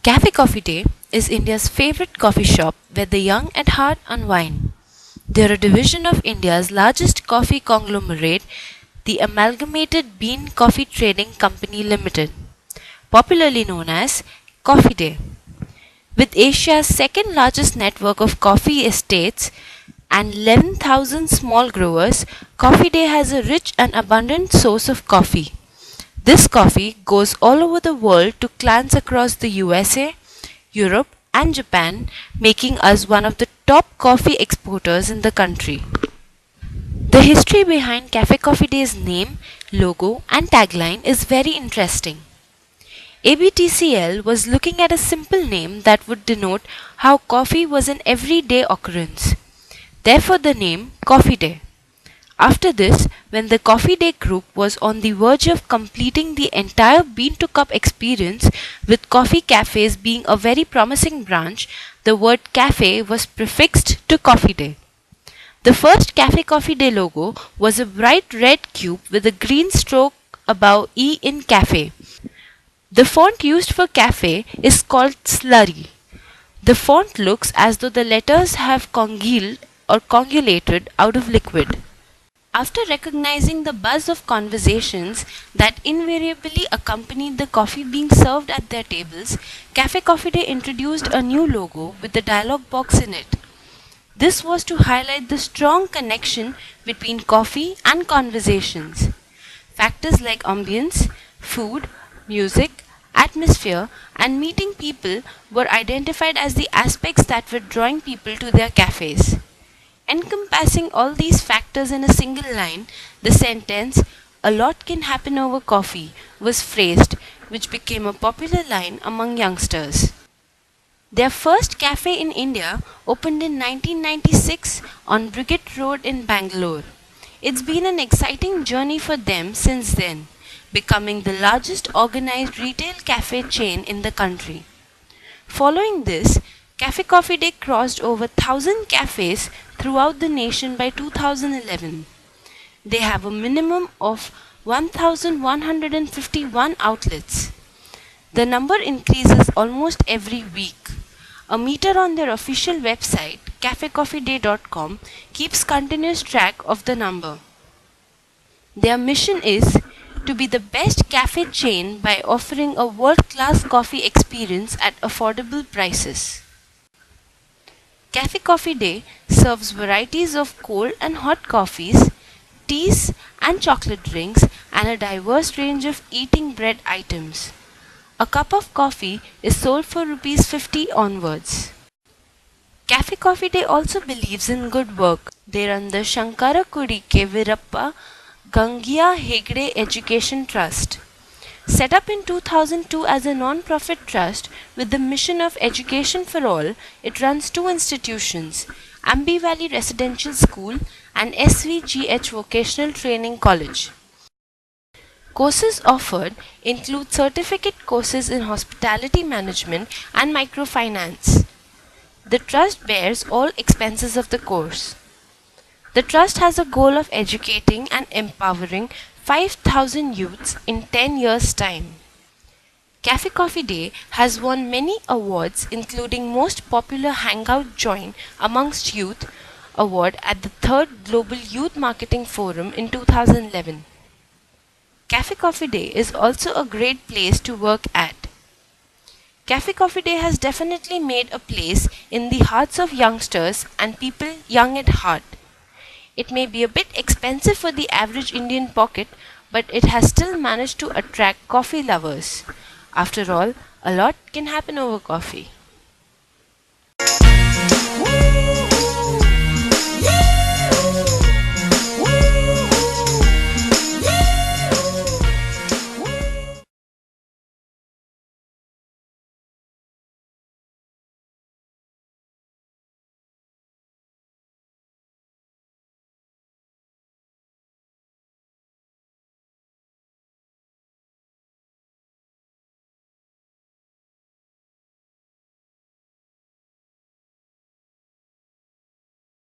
Cafe Coffee Day is India's favorite coffee shop where the young at heart unwind. They are a division of India's largest coffee conglomerate, the Amalgamated Bean Coffee Trading Company Limited, popularly known as Coffee Day. With Asia's second largest network of coffee estates and 11,000 small growers, Coffee Day has a rich and abundant source of coffee. This coffee goes all over the world to clans across the USA, Europe, and Japan, making us one of the top coffee exporters in the country. The history behind Cafe Coffee Day's name, logo, and tagline is very interesting. ABTCL was looking at a simple name that would denote how coffee was an everyday occurrence. Therefore, the name Coffee Day. After this, when the Coffee Day group was on the verge of completing the entire bean to cup experience, with coffee cafes being a very promising branch, the word cafe was prefixed to Coffee Day. The first Cafe Coffee Day logo was a bright red cube with a green stroke above E in cafe. The font used for cafe is called slurry. The font looks as though the letters have congealed or coagulated out of liquid. After recognizing the buzz of conversations that invariably accompanied the coffee being served at their tables, Cafe Coffee Day introduced a new logo with a dialog box in it. This was to highlight the strong connection between coffee and conversations. Factors like ambience, food, music, atmosphere, and meeting people were identified as the aspects that were drawing people to their cafes. Encompassing all these factors in a single line, the sentence, "A lot can happen over coffee," was phrased, which became a popular line among youngsters. Their first cafe in India opened in 1996 on Brigade Road in Bangalore. It's been an exciting journey for them since then, becoming the largest organized retail cafe chain in the country. Following this, Cafe Coffee Day crossed over 1,000 cafes throughout the nation by 2011. They have a minimum of 1,151 outlets. The number increases almost every week. A meter on their official website, cafecoffeeday.com, keeps continuous track of the number. Their mission is to be the best cafe chain by offering a world-class coffee experience at affordable prices. Cafe Coffee Day serves varieties of cold and hot coffees, teas and chocolate drinks, and a diverse range of eating bread items. A cup of coffee is sold for ₹50 onwards. Cafe Coffee Day also believes in good work. They run the Shankara Kudike Virappa Gangia Hegde Education Trust. Set up in 2002 as a non-profit trust with the mission of education for all, it runs two institutions, Ambi Valley Residential School and SVGH Vocational Training College. Courses offered include certificate courses in hospitality management and microfinance. The trust bears all expenses of the course. The trust has a goal of educating and empowering 5,000 youths in 10 years' time. Cafe Coffee Day has won many awards, including Most Popular Hangout Joint Amongst Youth award at the 3rd Global Youth Marketing Forum in 2011. Cafe Coffee Day is also a great place to work at. Cafe Coffee Day has definitely made a place in the hearts of youngsters and people young at heart. It may be a bit expensive for the average Indian pocket, but it has still managed to attract coffee lovers. After all, a lot can happen over coffee.